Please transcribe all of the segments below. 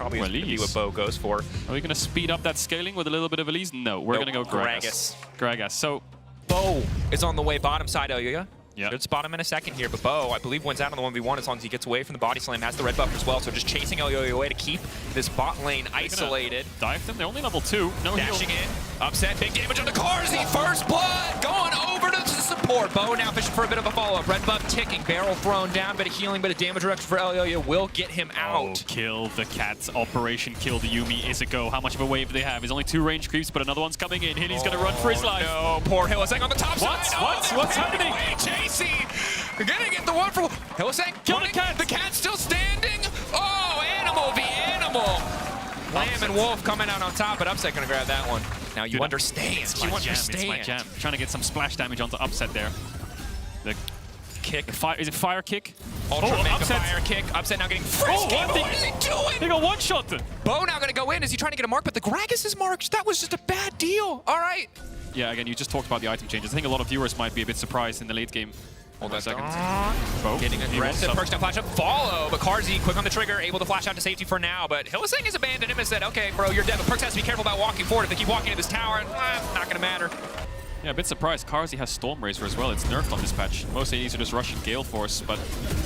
probably going to be what Bo goes for. Are we going to speed up that scaling with a little bit of Elise? No, we're going to go Gragas. Gragas. So Bo is on the way bottom side, Elyoya. Yeah. Should spot him in a second here, but Bo, I believe, wins out on the 1v1 as long as he gets away from the body slam, has the red buff as well, so just chasing Elyoya away to keep this bot lane isolated. Dive them, they're only level 2. No Dashing heal. in, upset, big damage on the Carzy, first blood, going over to support. Bo now fishing for a bit of a follow-up, red buff ticking, barrel thrown down, bit of healing, bit of damage reduction for Elyoya will get him out. Oh, kill the cats, Operation Kill the Yuumi is a go. How much of a wave do they have? There's only 2 range creeps, but another one's coming in. Hilly's gonna run for his life. No, poor Hylissang on the top side. What's happening? JC, you're gonna get the one for Hylissang. Kill the cat. The cat's still standing. Oh, Animal v Animal. Lamb and Wolf coming out on top, but Upset gonna grab that one. Now you understand. It's my jam. Trying to get some splash damage onto Upset there. The kick. Is it fire kick? Ultra mega Upset. fire kick. Upset now getting frisky. What is he doing? They got one shot. Bo now gonna go in. Is he trying to get a mark? But the Gragas is marked. That was just a bad deal. All right. Yeah, again, you just talked about the item changes. I think a lot of viewers might be a bit surprised in the late game. Hold on a second. Bo. Getting aggressive. Perks now flash up. Follow, but Carzy quick on the trigger, able to flash out to safety for now. But Hylissang has abandoned him and said, okay, bro, you're dead. But Perks has to be careful about walking forward. If they keep walking into this tower, not gonna matter. Yeah, a bit surprised. Carzy has Storm Razor as well. It's nerfed on this patch. Most ADs are just rushing Gale Force, but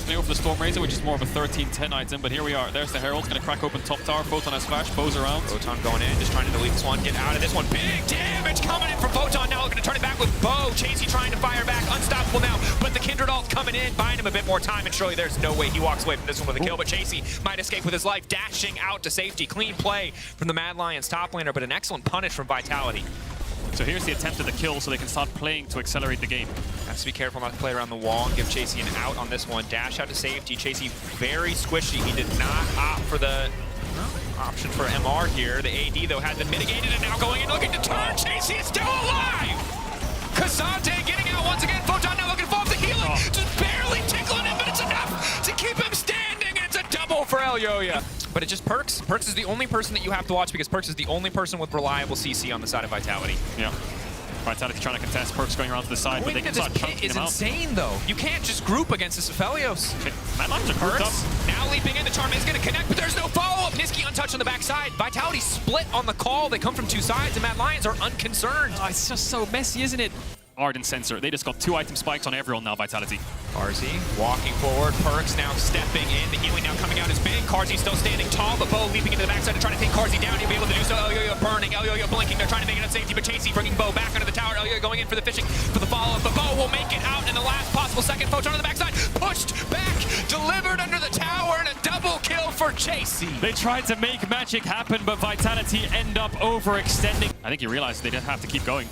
they go for the Storm Razor, which is more of a 13-10 item. But here we are. There's the Herald. Gonna crack open top tower. Photon has flash. Bows around. Photon going in, just trying to delete this one. Get out of this one. Big damage coming in from Photon. Now looking to turn it back with Bo. Chasey trying to fire back. Unstoppable now. But the Kindred ult coming in, buying him a bit more time. And surely there's no way he walks away from this one with a kill. But Chasey might escape with his life, dashing out to safety. Clean play from the Mad Lions top laner, but an excellent punish from Vitality. So here's the attempt at the kill so they can start playing to accelerate the game. Has to be careful not to play around the wall and give Chasey an out on this one. Dash out to safety. Chasey very squishy. He did not opt for the option for MR here. The AD, though, had been mitigated and now going in looking to turn. Chasey is still alive! Kasante getting out once again. Photon now looking to fall off the healing. Just barely tickling him, but it's enough to keep him standing. And it's a double for Elyoya. But it's just Perks. Perks is the only person that you have to watch because Perks is the only person with reliable CC on the side of Vitality. Yeah. Vitality trying to contest, Perks going around to the side, but they can start chunking him out. It's insane, though. You can't just group against this Aphelios. Mad Lions are grouped up. Now leaping in, the Charm is going to connect, but there's no follow-up. Niski untouched on the backside. Vitality split on the call. They come from 2 sides, and Mad Lions are unconcerned. Oh, it's just so messy, isn't it? Ardent Sensor. They just got 2 item spikes on everyone now, Vitality. Carzy walking forward. Perks now stepping in. The healing now coming out is big. Carzy still standing tall, but Bo leaping into the backside to try to take Carzy down. He'll be able to do so. Elyoya burning. Elyoya blinking. They're trying to make it on safety, but Chasey bringing Bo back under the tower. Elyoya going in for the fishing for the follow-up, but Bo will make it out in the last possible second. Photon on the backside. Pushed back. Delivered under the tower, and a double kill for Chasey. They tried to make magic happen, but Vitality end up overextending. I think you realize they didn't have to keep going.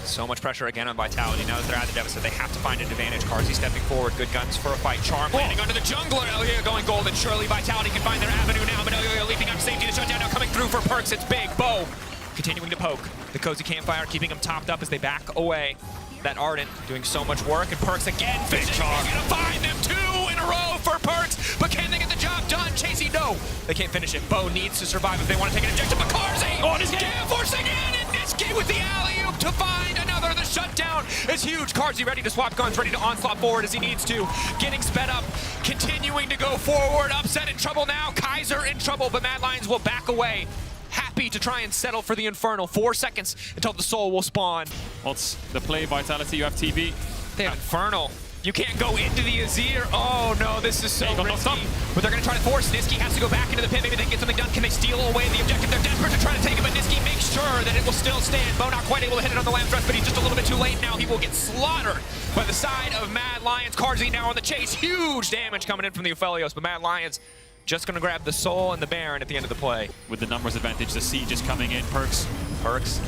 So much pressure again on Vitality. Now that they're at the deficit, they have to find an advantage. Carzy stepping forward. Good guns for a fight. Charm landing under the jungler. Elyoya going golden. Surely Vitality can find their avenue now, but Elyoya leaping up safety to shut down. Now coming through for Perks. It's big. Bo continuing to poke. The cozy campfire keeping him topped up as they back away. That Ardent doing so much work, and Perks again. Big Charm. Gonna find them 2 in a row for Perks, but can they get the job done? Chasey, no. They can't finish it. Bo needs to survive if they want to take an objective, but Carzy! Oh, Niski! Gale forcing in, and Niski with the alley-oop to find another. The shutdown is huge. Carzy ready to swap guns, ready to onslaught forward as he needs to. Getting sped up, continuing to go forward. Upset in trouble now. Kaiser in trouble, but Mad Lions will back away. Happy to try and settle for the Infernal. 4 seconds until the Soul will spawn. What's the play, Vitality? You have TV. They have Infernal. You can't go into the Azir. Oh no, this is so risky. But they're going to try to force. Niski has to go back into the pit. Maybe they can get something done. Can they steal away the objective? They're desperate to try to take it, but Niski makes sure that it will still stand. Bo not quite able to hit it on the Lamb's Rest, but he's just a little bit too late now. He will get slaughtered by the side of Mad Lions. Carzy now on the chase. Huge damage coming in from the Aphelios, but Mad Lions just going to grab the Soul and the Baron at the end of the play. With the numbers advantage, the Siege is coming in. Perks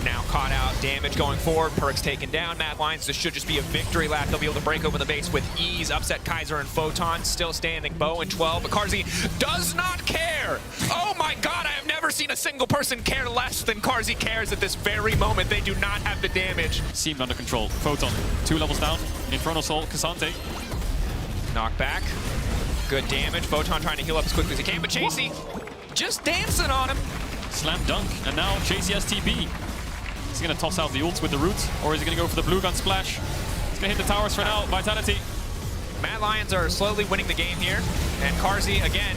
now caught out. Damage going forward. Perks taken down. Mad Lions, this should just be a victory lap. They'll be able to break open the base with ease. Upset Kaiser and Photon. Still standing. Bo and 12. But Carzy does not care. Oh my god, I have never seen a single person care less than Carzy cares at this very moment. They do not have the damage. Seemed under control. Photon, 2 levels down. Infernal Soul, Kasante. Knock back. Good damage. Photon trying to heal up as quickly as he can, but Chasey just dancing on him. Slam dunk, and now Chasey has TP. Is he going to toss out the ults with the root, or is he going to go for the blue gun splash? He's going to hit the towers for now. Vitality. Mad Lions are slowly winning the game here, and Carzy, again,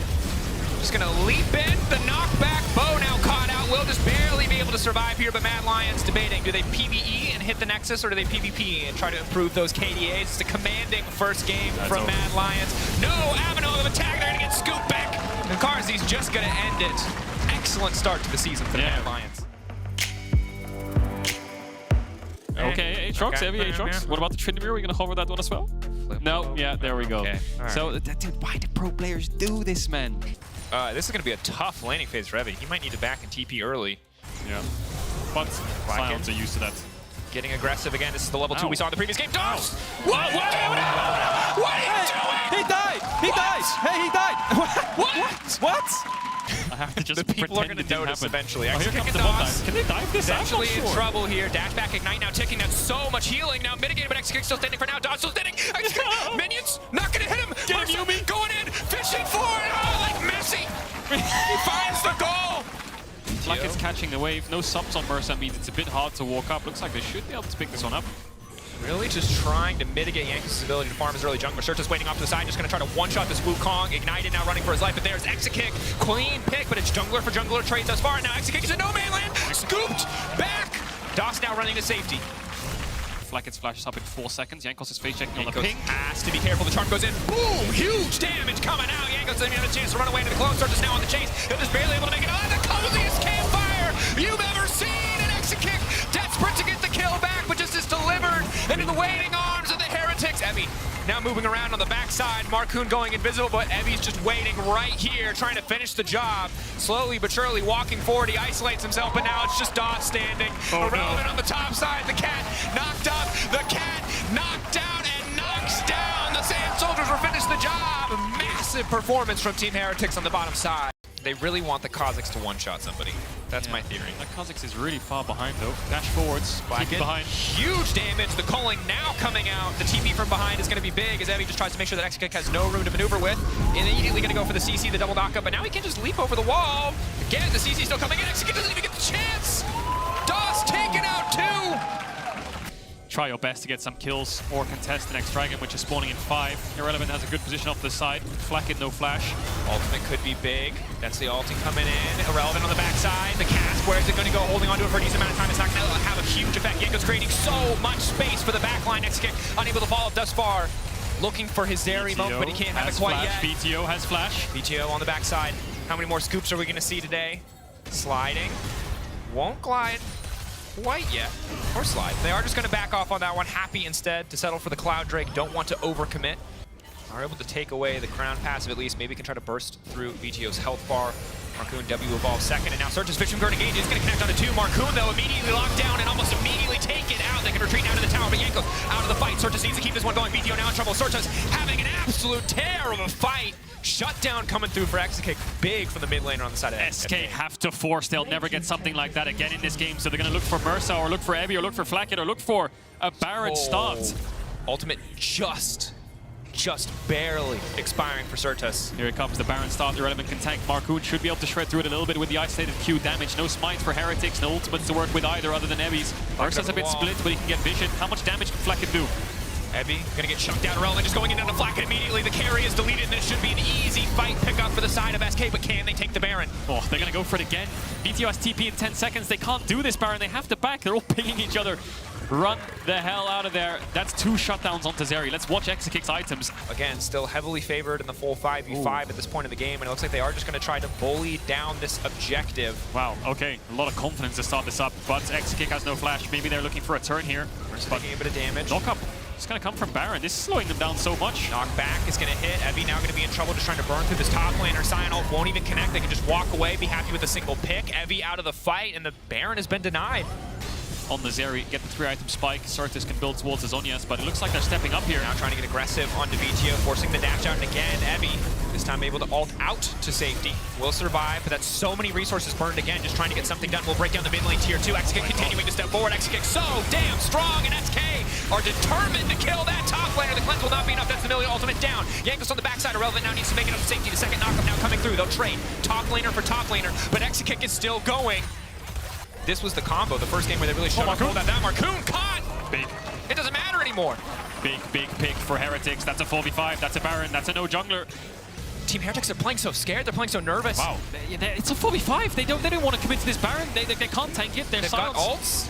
Just gonna leap in, the knockback, Bo now caught out, will just barely be able to survive here, but Mad Lions debating, do they PvE and hit the Nexus, or do they PvP and try to improve those KDAs? It's a commanding first game from Mad Lions. No avenue of attack, they're gonna get scooped back, and Karzi's just gonna end it. Excellent start to the season for the Mad Lions. Okay, Aatrox, heavy Aatrox. Yeah. What about the Tryndamere? Are we going to hover that one as well? No, yeah, there we go. Okay. Right. So, dude, why do pro players do this, man? This is going to be a tough laning phase for Evie. He might need to back and TP early. Yeah. But Clowns are used to that. Getting aggressive again. This is the level 2 we saw in the previous game. Doss! What? What are you doing? He died! He died! Hey, he died! What? I have to just the people are pretend going it to didn't notice happen. eventually. Oh, here comes the Doss. dive. Can they dive this? Essentially I'm not in sure. trouble here. Dash back, Ignite now ticking. That's so much healing. Now mitigated, but X-Kick still standing for now. Doss still standing. Minions not going to hit him. Get him, Yumi. Going in. Fishing for it. Oh, like Messi. He finds the goal. Like it's catching the wave. No subs on Mercy means it's a bit hard to walk up. Looks like they should be able to pick this one up. Really just trying to mitigate Yankees' ability to farm his early jungler. Surta's waiting off to the side, just going to try to one-shot this Wukong. Ignited now running for his life, but there's Exekick. Clean pick, but it's jungler for jungler trades thus far. And now Exekick is in no man land. Scooped back. Doss now running to safety. Flackets flashes up in 4 seconds. Jankos is face checking on the Jankos ping. has to be careful. The charm goes in. Boom! Huge damage coming out. Jankos doesn't even have a chance to run away into the clone. Surta's now on the chase. They're just barely able to make it. Oh, the coziest campfire you've ever seen. An Exekick desperate to get the kill back, but just is delivered into the waiting arms of the Heretics. Evie now moving around on the backside. Marcoon going invisible, but Evie's just waiting right here, trying to finish the job. Slowly but surely walking forward. He isolates himself, but now it's just Doss standing. Irrelevant on the top side. The cat knocked up. The cat knocked out and knocks down. The Sand Soldiers will finish the job. Massive performance from Team Heretics on the bottom side. They really want the Kazakhs to one-shot somebody. That's my theory. The Kazakhs is really far behind though. Dash forwards, keep behind. Huge damage. The culling now coming out. The TP from behind is going to be big as Evie just tries to make sure that Exekick has no room to maneuver with. Immediately going to go for the CC, the double knockup, but now he can just leap over the wall. Again, the CC still coming in. Exekick doesn't even get the chance. Doss taken out too. Try your best to get some kills or contest the next dragon, which is spawning in 5. Irrelevant has a good position off the side. Flacket, no flash. Ultimate could be big. That's the ulting coming in. Irrelevant on the backside. The cast, where is it going to go? Holding onto it for a decent amount of time. It's not going to have a huge effect. Yanko's creating so much space for the backline. Exekick unable to follow up thus far. Looking for his Zeri moment, but he can't have it quite yet. BTO has flash. BTO on the backside. How many more scoops are we going to see today? Sliding. Won't glide quite yet, or slide. They are just going to back off on that one. Happy instead to settle for the Cloud Drake. Don't want to overcommit. Are able to take away the Crown passive at least. Maybe can try to burst through BTO's health bar. Marcoon W evolves second, and now Surge's Fishing Guard engage is going to connect onto 2. Marcoon, though, immediately locked down and almost immediately take it out. They can retreat now to the tower, but Yanko's out of the fight. Surge needs to keep this one going. BTO now in trouble. Surge's having an absolute tear of a fight. Shutdown coming through for Exekick. Big from the mid laner on the side of SK have to force. They'll never get something like that again in this game, so they're going to look for Mersa, or look for Evie, or look for Flacket, or look for a Baron start. Ultimate just barely expiring for Surtus. Here it comes, the Baron start. Irrelevant can tank. Marcoon should be able to shred through it a little bit with the isolated Q damage. No smites for Heretics, no ultimates to work with either other than Evie's. Mersa's a bit split, but he can get vision. How much damage can Flacket do? Evie gonna get chucked down. Irrelevant just going in down to Flacket immediately. The carry is deleted, and it should be an easy fight pickup for the side of SK, but can they take the Baron? Oh, they're gonna go for it again. BTO has TP in 10 seconds. They can't do this, Baron. They have to back. They're all pinging each other. Run the hell out of there. That's 2 shutdowns onto Zeri. Let's watch Exekick's items. Again, still heavily favored in the full 5v5 at this point in the game, and it looks like they are just going to try to bully down this objective. Wow, okay. A lot of confidence to start this up, but Exekick has no flash. Maybe they're looking for a turn here. Taking a bit of damage. Knock-up. It's going to come from Baron. This is slowing them down so much. Knockback is going to hit. Evie now going to be in trouble just trying to burn through this top laner. Sion ult won't even connect. They can just walk away, be happy with a single pick. Evie out of the fight, and the Baron has been denied. On the Zeri, get the 3-item spike. Surtus can build towards the Zhonya's, but it looks like they're stepping up here. Now trying to get aggressive onto BTO, forcing the dash out, and again, Evie, this time able to ult out to safety. Will survive, but that's so many resources burned again, just trying to get something done. We'll break down the mid lane tier 2. Exekick continuing to step forward. Exekick so damn strong, and SK are determined to kill that top laner. The cleanse will not be enough. That's the Familia ultimate down. Jankos on the backside. Irrelevant now needs to make it up to safety. The second knockup now coming through. They'll trade top laner for top laner, but Exekick is still going. This was the combo, the first game where they really showed up. Hold that Marcoon caught! Big. It doesn't matter anymore. Big pick for Heretics. That's a 4v5. That's a Baron. That's a no jungler. Team Heretics are playing so scared, they're playing so nervous. Wow. It's a 4v5. They don't want to commit to this Baron. They can't tank it. They've got ults.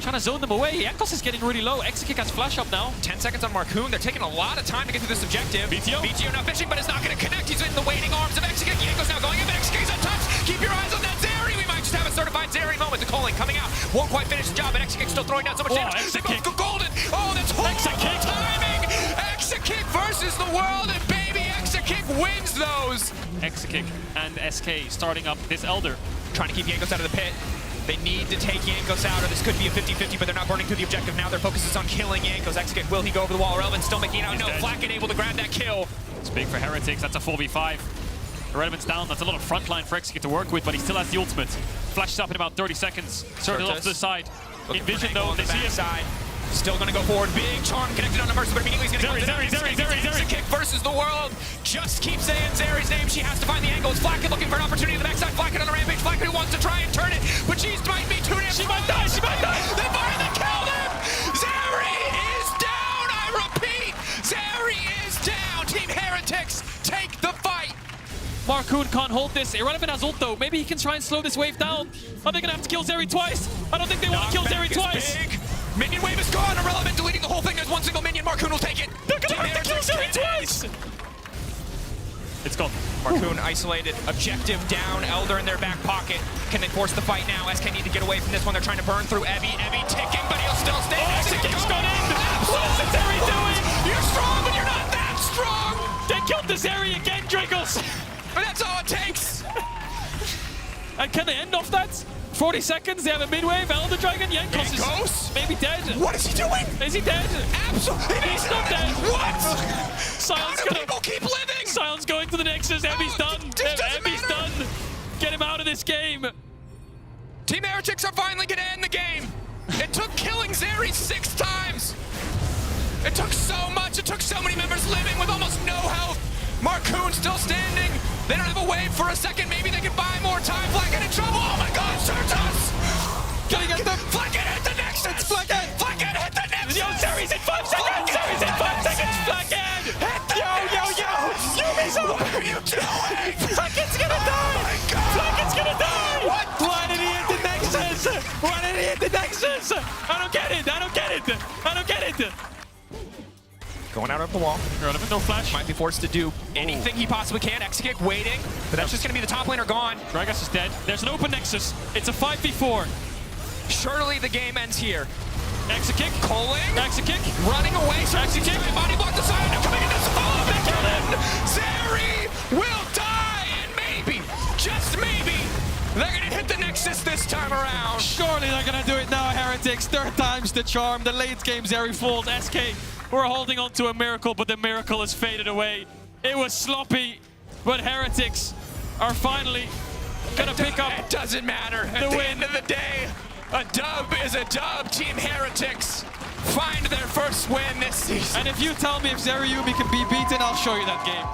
Trying to zone them away. Jankos is getting really low. Exekick has flash up now. 10 seconds on Marcoon. They're taking a lot of time to get through this objective. BTO not fishing, but it's not going to connect. He's in the waiting arms of Exekick. Jankos now going in, but Exekick's untouched. Keep your eyes on that Zeri. We might just have a certified Zeri moment. The calling coming out. Won't quite finish the job, but Exekick still throwing down so much damage. They both go golden. Oh, that's horrible timing. Exekick versus the world, and baby Exekick wins those. Exekick and SK starting up this Elder. Trying to keep Jankos out of the pit. They need to take Jankos out, or this could be a 50-50, but they're not burning through the objective now. Their focus is on killing Jankos. Exekick, will he go over the wall? Relevant still making it out. No, Flacken able to grab that kill. It's big for Heretics. That's a 4v5. Relevant's down. That's a lot of frontline for Exekick to work with, but he still has the ultimate. Flashes up in about 30 seconds. Circle off to the side. In vision, though, they see him. Side. Still going to go forward. Big charm connected on the Mercy, but immediately he's going to go Zeri. Exekick versus the world. Just keep saying Zeri's name. She has to find the angle. It's Flacken looking for an opportunity on the backside. Flacken on the rampage. Flacken who wants to try and turn it, but she might be too damn. She might die. They fired and killed him. Zeri is down. I repeat, Zeri is down. Team Heretics take the fight. Marcoon can't hold this. Irrelevant has ult though. Maybe he can try and slow this wave down. Are they going to have to kill Zeri twice? I don't think they want to kill Zeri twice. Big. Minion wave is gone. Irrelevant deleting the whole thing. There's one single minion. Marcoon will take it. They're going to have to kill Zeri twice. It's gone. Marcoon isolated. Objective down. Elder in their back pocket. Can they force the fight now? SK need to get away from this one. They're trying to burn through Evie. Evie ticking, but he'll still stay. Exekick's gone in. What is Zeri doing? You're strong, but you're not that strong. They killed the Zeri again, Dragos. But that's all it takes. And can they end off that? 40 seconds, they have a mid-wave, Elder Dragon, Jankos is maybe dead. What is he doing? Is he dead? Absolutely. He's not dead. What? Sion's How do people keep living? Sion's going to the Nexus, Emmy's done. Emmy's done. Get him out of this game. Team Heretics are finally going to end the game. It took killing Zeri 6 times. It took so much. It took so many members living with almost no health. Marcoon still standing. They don't have a wave for a second. Maybe they can buy more time. Flacken in trouble. Oh my God, Certus! Can he get them? Flacken hit the Nexus! Flacken hit the Nexus! Yo, Zeri's in 5 seconds! Zeri's in 5 seconds! Flacken! Yo! What are you doing? Flacken's gonna die! Oh my God! Flacken's gonna die! What? Why did he hit the Nexus? Why did he hit the Nexus? I don't get it! Going out of the wall. Irrelevant, no flash. Might be forced to do anything he possibly can. Exekick waiting, but that's just going to be the top laner gone. Gragas is dead. There's an open Nexus. It's a 5v4. Surely the game ends here. Exekick. Calling. Exekick. Running away. Exekick. Body block the side. Now coming into the follow. They kill him. Zeri will die. And maybe, just maybe, they're going to hit the Nexus this time around. Surely they're going to do it now, Heretics. Third time's the charm. The late game Zeri falls. SK. We're holding on to a miracle, but the miracle has faded away. It was sloppy, but Heretics are finally gonna pick up. It doesn't matter. At the end of the day, a dub is a dub. Team Heretics find their first win this season. And if you tell me if Zeri Yuumi can be beaten, I'll show you that game.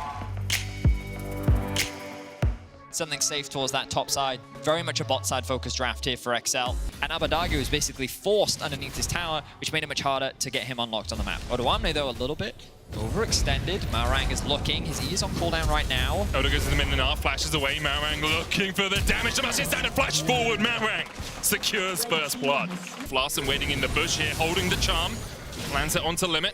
Something safe towards that top side. Very much a bot side focused draft here for XL. And Abadagu is basically forced underneath his tower, which made it much harder to get him unlocked on the map. Odoamne, though, a little bit overextended. Marang is looking. His E is on cooldown right now. Odo goes to the mid and half, flashes away. Marang looking for the damage. Sebastian standard flash forward. Marang secures first blood. Larsen waiting in the bush here, holding the charm. Lands it onto Limit.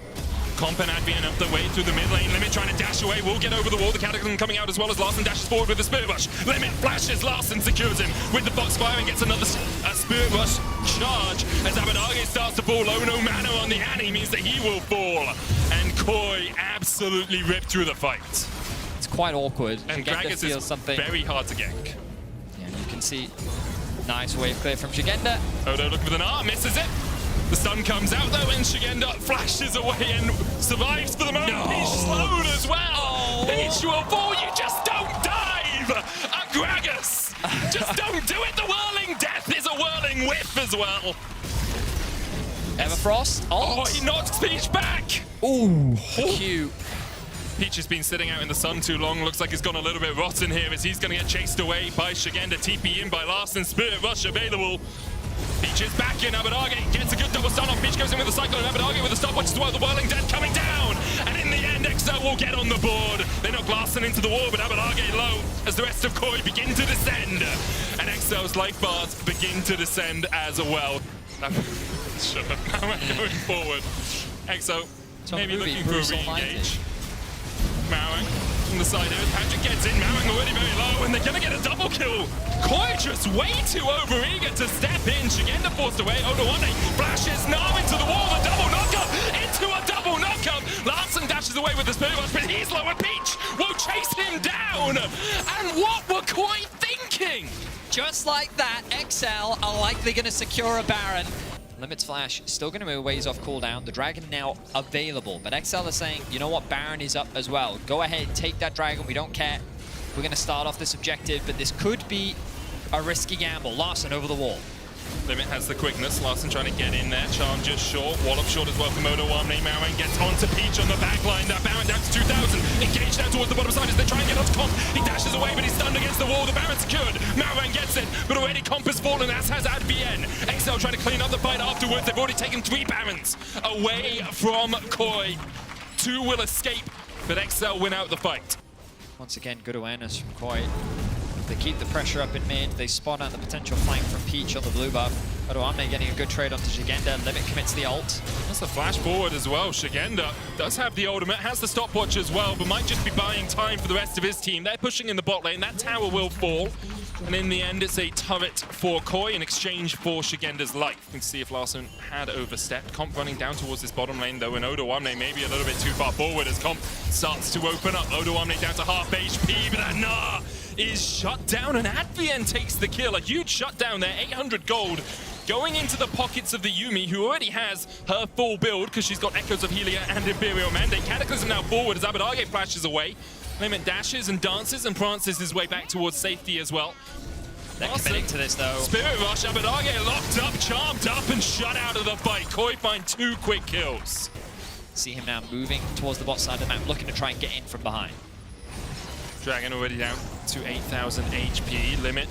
Comp and Advian up the way through the mid lane. Limit trying to dash away, will get over the wall. The Cataclysm coming out as well as Larsen dashes forward with the Spirit Rush. Limit flashes, Larsen secures him with the Foxfire and gets another Spirit Rush charge as Abadage starts to fall. Oh, no mana on the Annie means that he will fall. And Koi absolutely ripped through the fight. It's quite awkward. And Shigenda Gragas feels is something. very hard to gank. Yeah, you can see nice wave clear from Shigenda. Odo looking for the Gnar, misses it. The sun comes out though, and Shigenda flashes away and survives for the moment. No. He's slowed as well. H204, you just don't dive. A Gragas, just don't do it. The whirling death is a whirling whiff as well. Everfrost. Oh, he knocks Peach back. Ooh, cute. Peach has been sitting out in the sun too long. Looks like he's gone a little bit rotten here as he's going to get chased away by Shigenda. TP in by Larsen. Spirit Rush available. Peach is back in. Abadage gets a good double stun off. Peach goes in with a cyclone. Abadage with a stopwatch as well. The whirling death coming down. And in the end, XO will get on the board. They knock Larsen Larson into the wall, but Abelage low as the rest of Koi begin to descend. And Excel's life bars begin to descend as well. Shut up, Mauang going forward. Exo maybe looking for a re-engage. Mauang from the side here. Patrick gets in, Mauang already very low, and they're gonna get a double kill. Koi just way too overeager to step in. Shigenda forced away. Odowane flashes Nam into the wall. The double knockup into a double knockup. Larson dashes away with the spirit rush, but he's low, and Peach will chase him down. And what were Koi thinking? Just like that, XL are likely going to secure a Baron. Limit's flash still going to move ways off cooldown. The Dragon now available, but XL is saying, you know what, Baron is up as well. Go ahead, take that Dragon, we don't care. We're going to start off this objective, but this could be a risky gamble. Larson over the wall. Limit has the quickness. Larson trying to get in there. Charm just short. Wallop short as well from Odowane. Mauang gets onto Peach on the back line. That Baron down to 2,000. Engaged down towards the bottom side as they try and get onto Comp. He dashes away, but he's stunned against the wall. The Baron secured. Mauang gets it, but already Comp has fallen, as has Adbien. XL trying to clean up the fight afterwards. They've already taken 3 Barons away from Koi. 2 will escape, but XL win out the fight. Once again, good awareness from Koi. They keep the pressure up in mid. They spot out the potential flank from Peach on the blue buff. Odowane getting a good trade onto Shigenda. Limit commits the ult. That's the flash forward as well. Shigenda does have the ultimate, has the stopwatch as well, but might just be buying time for the rest of his team. They're pushing in the bot lane. That tower will fall. And in the end, it's a turret for Koi in exchange for Shigenda's life. We can see if Larson had overstepped. Comp running down towards this bottom lane, though, and Odowane maybe a little bit too far forward as Comp starts to open up. Odowane down to half HP, but Nah is shut down, and Adbien takes the kill. A huge shutdown there, 800 gold. Going into the pockets of the Yuumi, who already has her full build because she's got Echoes of Helia and Imperial Mandate. Cataclysm now forward as Abelage flashes away. Limit dashes and dances and prances his way back towards safety as well. They're committing to this, though. Spirit Rush, Abelage locked up, charmed up, and shut out of the fight. Koi find 2 quick kills. See him now moving towards the bot side of the map, looking to try and get in from behind. Dragon already down to 8,000 HP. Limit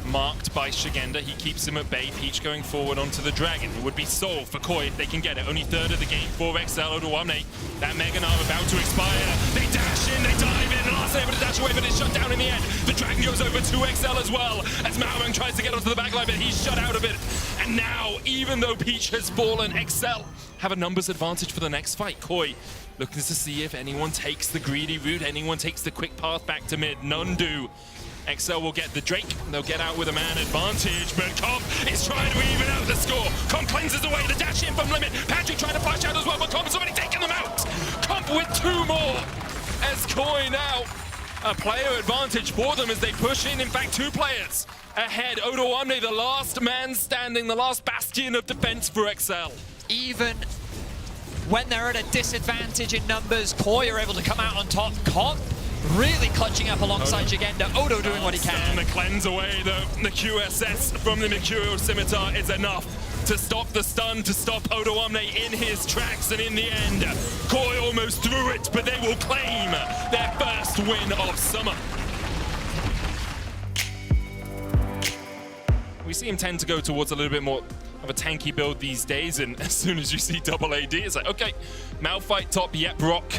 marked by Shigenda. He keeps him at bay. Peach going forward onto the Dragon. It would be soul for Koi if they can get it. Only third of the game for XL. Odowane. That Mega Narv about to expire. They dash in, they dive in. Larson able to dash away, but it's shut down in the end. The Dragon goes over to XL as well as Mauang tries to get onto the back line, but he's shut out of it. And now, even though Peach has fallen, XL have a numbers advantage for the next fight. Koi looking to see if anyone takes the greedy route, anyone takes the quick path back to mid. None do. XL will get the Drake. They'll get out with a man advantage, but Comp is trying to even out the score. Comp cleanses away the dash in from Limit. Patrick trying to flash out as well, but Comp's already taken them out. Comp with 2 more as Koi now a player advantage for them as they push in fact, 2 players ahead. Odowane, the last man standing, the last bastion of defense for XL. Even when they're at a disadvantage in numbers, Koi are able to come out on top. Comp really clutching up alongside Shigenda. Odo doing what he can. And the cleanse away, the QSS from the Mercurial Scimitar is enough to stop the stun, to stop Odowane in his tracks, and in the end, Koi almost threw it, but they will claim their first win of summer. We see him tend to go towards a little bit more of a tanky build these days, and as soon as you see double AD, it's like, okay, Malphite top, yep, rock.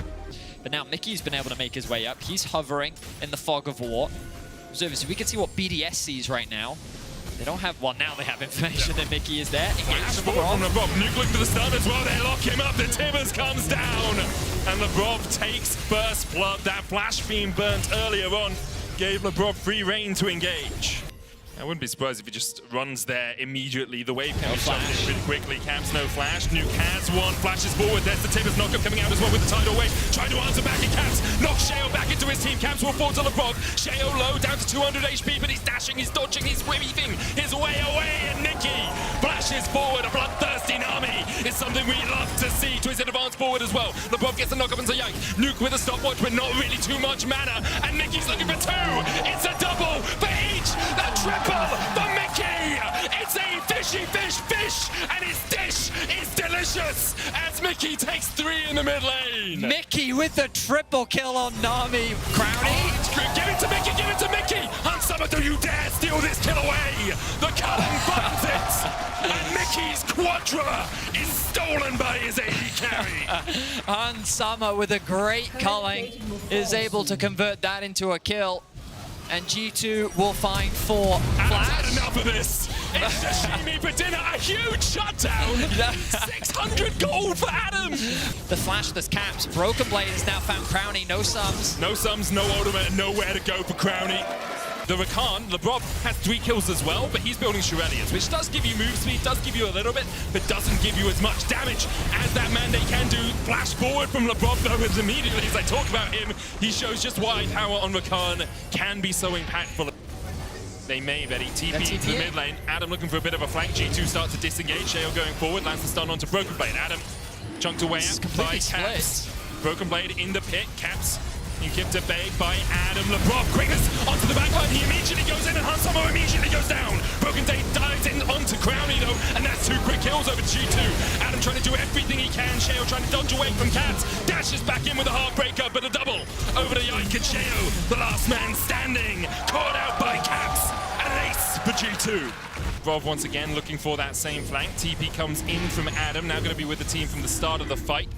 But now Mickey's been able to make his way up. He's hovering in the fog of war. Observers, we can see what BDS sees right now. They don't have, well, now they have information that Mickey is there. Flash forward from LeBron. Nuke look for the stun as well. They lock him up. The Timbers comes down. And LeBron takes first blood. That flash beam burnt earlier on gave LeBron free reign to engage. I wouldn't be surprised if he just runs there immediately. The wave can be shoved in pretty quickly. Camps no flash. Nuke has one. Flashes forward. There's the Timbers knockup coming out as well with the tidal wave. Trying to answer back in Camps. Knocks Sheo back into his team. Camps will fall to LeBron. Sheo low down to 200 HP, but he's dashing, he's dodging, he's weaving his way away. And Nikki flashes forward. A bloodthirsty Nami is something we love to see. Twisted advance forward as well. LeBron gets the knockup into Yank. Nuke with a stopwatch, but not really too much mana. And Nikki's looking for 2. It's a double for each. The triple for Mickey! It's a fishy fish, and his dish is delicious as Mickey takes 3 in the mid lane. Mickey with the triple kill on Nami. Crowny. Give it to Mickey, give it to Mickey! Hunt Summer to Do you dare steal this kill away? The culling finds it! And Mickey's Quadra is stolen by his AD carry. Summer with a great culling is able to convert that into a kill. And G2 will find 4 Adam's had flash. enough of this. It's sashimi for dinner, a huge shutdown. 600 gold for Adam. The flashless caps. Broken Blade has now found Crowny. No sums. No sums, no ultimate, and nowhere to go for Crowny. The Rakan, Lebrov, has 3 kills as well, but he's building Shurelias, which does give you move speed, does give you a little bit, but doesn't give you as much damage as that Mandate can do. Flash forward from Lebrov, though, as immediately as I talk about him, he shows just why power on Rakan can be so impactful. They may, Betty. TP to the mid lane. Adam looking for a bit of a flank. G2 starts to disengage. Shale going forward, lands the stun onto Broken Blade. Adam chunked away out by Caps. Broken Blade in the pit. Caps. You give to Bay by Adam. Lebrov, quickness onto the backline. He immediately goes in and Summer immediately goes down. Broken Blade dives in onto Crowny though, and that's 2 quick kills over G2. Adam trying to do everything he can. Shale trying to dodge away from Caps. Dashes back in with a heartbreaker, but a double over to Yike and Shale. The last man standing. Caught out by Caps. And an ace for G2. Rov once again looking for that same flank. TP comes in from Adam, now going to be with the team from the start of the fight.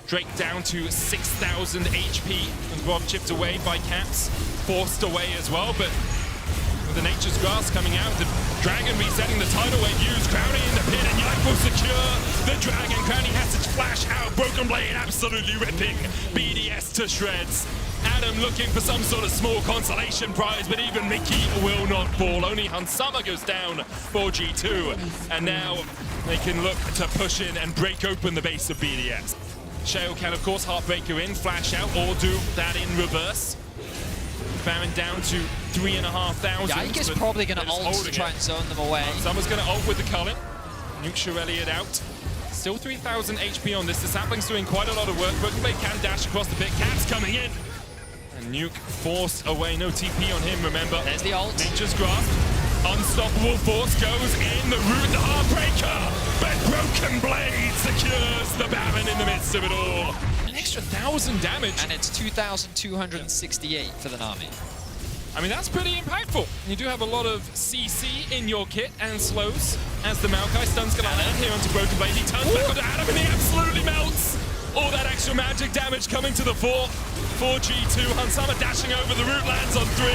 Drake down to 6,000 HP, and Rob chipped away by Caps, forced away as well, but with the Nature's Grass coming out, the Dragon resetting the tidal wave used, Crowny in the pit, and Yike will secure the Dragon. Crowny has to flash out, Broken Blade absolutely ripping BDS to shreds. Adam looking for some sort of small consolation prize, but even Mickey will not fall. Only Summer goes down for G2, and now they can look to push in and break open the base of BDS. Shale can, of course, Heartbreaker in, flash out, or do that in reverse. Baron down to 3,500. Yike is probably going to ult to try and zone them away. Summer's going to ult with the culling. Nuke Shureliad out. Still 3,000 HP on this. The Sapling's doing quite a lot of work. Broken Blade can dash across the pit. Caps coming in. And Nuke forced away. No TP on him, remember. There's the ult. Nature's Grasp. Unstoppable force goes in the root, the Heartbreaker, but Broken Blade secures the Baron in the midst of it all. An extra 1,000 damage. And it's 2,268 for the Nami. I mean, that's pretty impactful. You do have a lot of CC in your kit and slows as the Maokai stun's going to land here onto Broken Blade. He turns back onto Adam and he absolutely melts. All that extra magic damage coming to the fore for G2. Summer dashing over the root, lands on 3.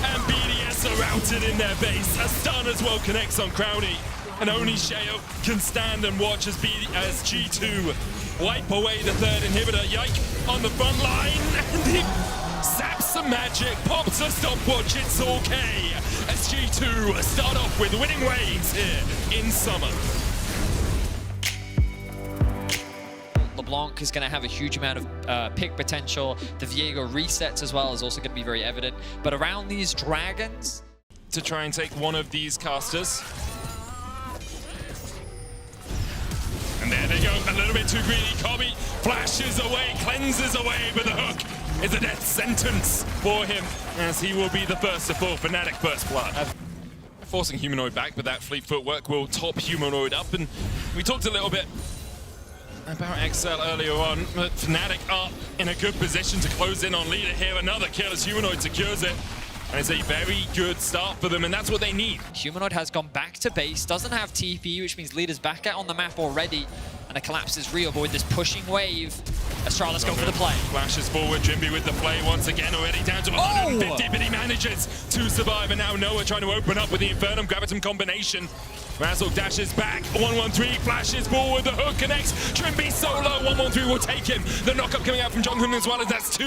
And BDS are routed in their base. A stun as well connects on Crowny. And only Shale can stand and watch as G2 wipe away the 3rd inhibitor. Yike on the front line. And he saps some magic, pops a stopwatch. It's okay. As G2 start off with winning waves here in Summer. LeBlanc is going to have a huge amount of pick potential. The Viego resets as well is also going to be very evident. But around these dragons... To try and take one of these casters. And there they go, a little bit too greedy. Kobe flashes away, cleanses away, but the hook is a death sentence for him, as he will be the first to fall. Fnatic first blood. Forcing Humanoid back, but that fleet footwork will top Humanoid up. And we talked a little bit about XL earlier on, but Fnatic are in a good position to close in on leader here. Another kill as Humanoid secures it. And it's a very good start for them, and that's what they need. Humanoid has gone back to base, doesn't have TP, which means leader's back out on the map already. And a collapse is real, but with this pushing wave, Astralis go for the play. Flashes forward, Jimby with the play once again, already down to 150, but he manages to survive. And now Noah trying to open up with the Infernum Gravitum combination. Razzle dashes back, 113 flashes forward, the hook connects, Trimby solo, 113 will take him. The knockup coming out from Jonghyun as well, as that's 2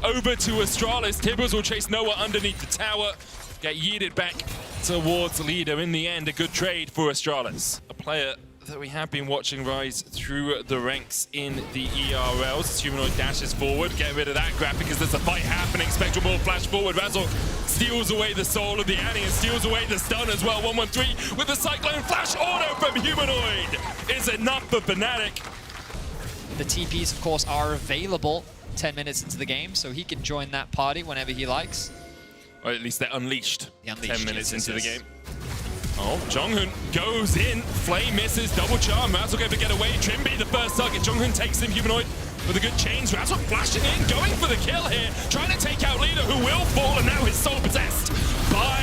over to Astralis. Tibbers will chase Noah underneath the tower, get yeeted back towards leader. In the end, a good trade for Astralis. A player that we have been watching rise through the ranks in the ERLs. Humanoid dashes forward, get rid of that graphic because there's a fight happening. Spectral Ball flash forward, Razzle steals away the soul of the Annie and steals away the stun as well. 113 with the Cyclone flash auto from Humanoid is enough for Fnatic. The TPs, of course, are available 10 minutes into the game, so he can join that party whenever he likes. Or at least they're unleashed, 10 minutes into the game. Oh, Jonghyun goes in, Flame misses, double charm, Razzle going to get away, Trimby the first target, Jonghyun takes him, Humanoid with a good change, Razzle flashing in, going for the kill here, trying to take out leader who will fall, and now his soul possessed by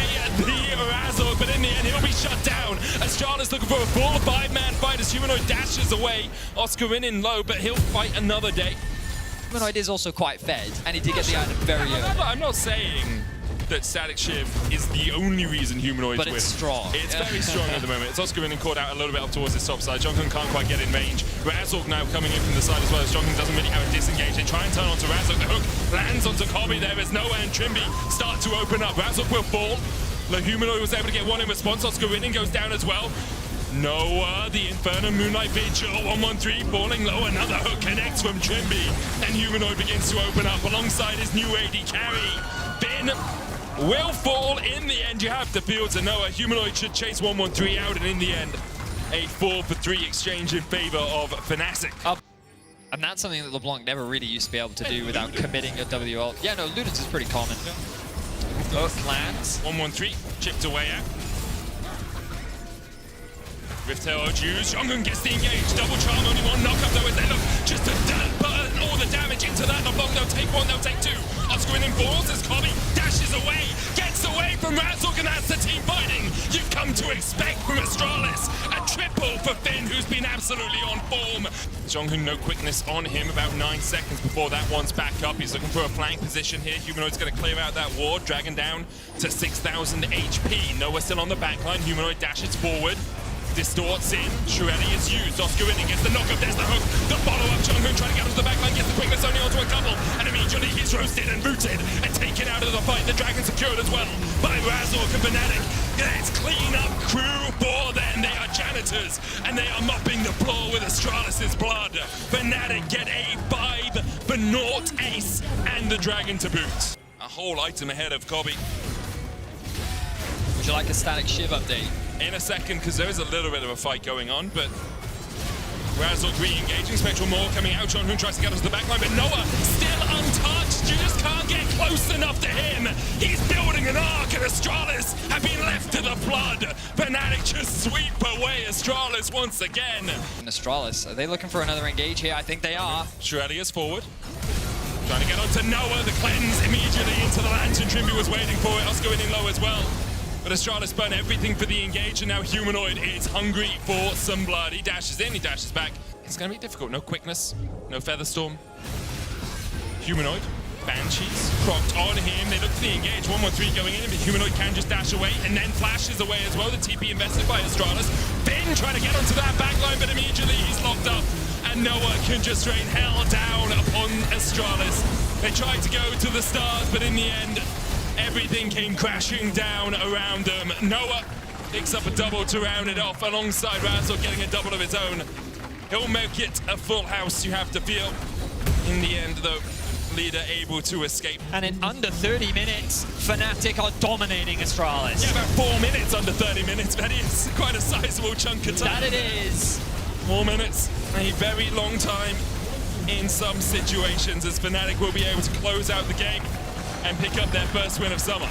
Razork, but in the end, he'll be shut down. Astralis looking for a full 5-man fight as Humanoid dashes away. Oscar in low, but he'll fight another day. Humanoid is also quite fed, and he did get the item very early. I'm not saying that Static Shiv is the only reason Humanoids win. But it's strong. It's very strong at the moment. It's Oscar winning caught out a little bit up towards his top side. Jonghyun can't quite get in range. Razork now coming in from the side as well as Jonghyun doesn't really have a disengage. They try and turn onto Razork. The hook lands onto Kobe. There is nowhere, and Trimby start to open up. Razork will fall. The Humanoid was able to get one in response. Oscar winning goes down as well. Noah, the Inferno Moonlight Vigil, 1-1-3, falling low. Another hook connects from Trimby, and Humanoid begins to open up alongside his new AD carry. Finn will fall in the end. You have to feel to Noah. Humanoid should chase 1-1-3 out, and in the end, a 4-for-3 exchange in favor of Fnatic. And that's something that LeBlanc never really used to be able to do without committing a WL. Yeah, no, Ludens is pretty common. Both lands. 1-1-3, chipped away out. Rift Tail Jews, Jonghyun gets the engage, double charm, only one knockup though, as they look just to burn all the damage into that. LeBlanc, they'll take one, they'll take two. Oscar in balls as Kobe dashes away, gets away from Razork, and that's the team fighting you've come to expect from Astralis. A triple for Finn, who's been absolutely on form. Jonghyun, no quickness on him, about 9 seconds before that one's back up. He's looking for a flank position here. Humanoid's going to clear out that ward, Dragon down to 6,000 HP. Noah still on the backline, Humanoid dashes forward. Distorts in, Shurelli is used, Oscar in and gets the knockup, there's the hook, the follow-up, Jonghyun trying to get onto the backline, gets the quickness only onto a couple, and immediately he's roasted and booted and taken out of the fight. The Dragon secured as well by Razork and Fnatic. It's clean up crew for them. They are janitors, and they are mopping the floor with Astralis' blood. Fnatic get a 5-for-0 ace, and the Dragon to boot. A whole item ahead of Kobe. Would you like a Static Shiv update? In a second, because there is a little bit of a fight going on, but Razork re-engaging, Spectral Maw coming out. Jonghyun tries to get us to the backline, but Noah still untouched. You just can't get close enough to him. He's building an arc, and Astralis have been left to the flood. Fnatic just sweep away Astralis once again. And Astralis, are they looking for another engage here? I think they are. Shurelli is forward. Trying to get onto Noah, the cleanse immediately into the lantern. Trimby was waiting for it. Oscar in low as well. But Astralis burn everything for the engage, and now Humanoid is hungry for some blood. He dashes in, he dashes back. It's going to be difficult. No quickness, no Featherstorm. Humanoid, Banshees, crocked on him. They look for the engage. 1-1-3 going in, but Humanoid can just dash away and then flashes away as well. The TP invested by Astralis. Finn trying to get onto that backline, but immediately he's locked up. And Noah can just rain hell down upon Astralis. They tried to go to the stars, but in the end, everything came crashing down around them. Noah picks up a double to round it off alongside Razork getting a double of his own. He'll make it a full house, you have to feel. In the end, though, leader able to escape. And in under 30 minutes, Fnatic are dominating Astralis. Yeah, about 4 minutes under 30 minutes. That is quite a sizable chunk of time. That it is. 4 minutes, a very long time in some situations, as Fnatic will be able to close out the game and pick up their first win of summer.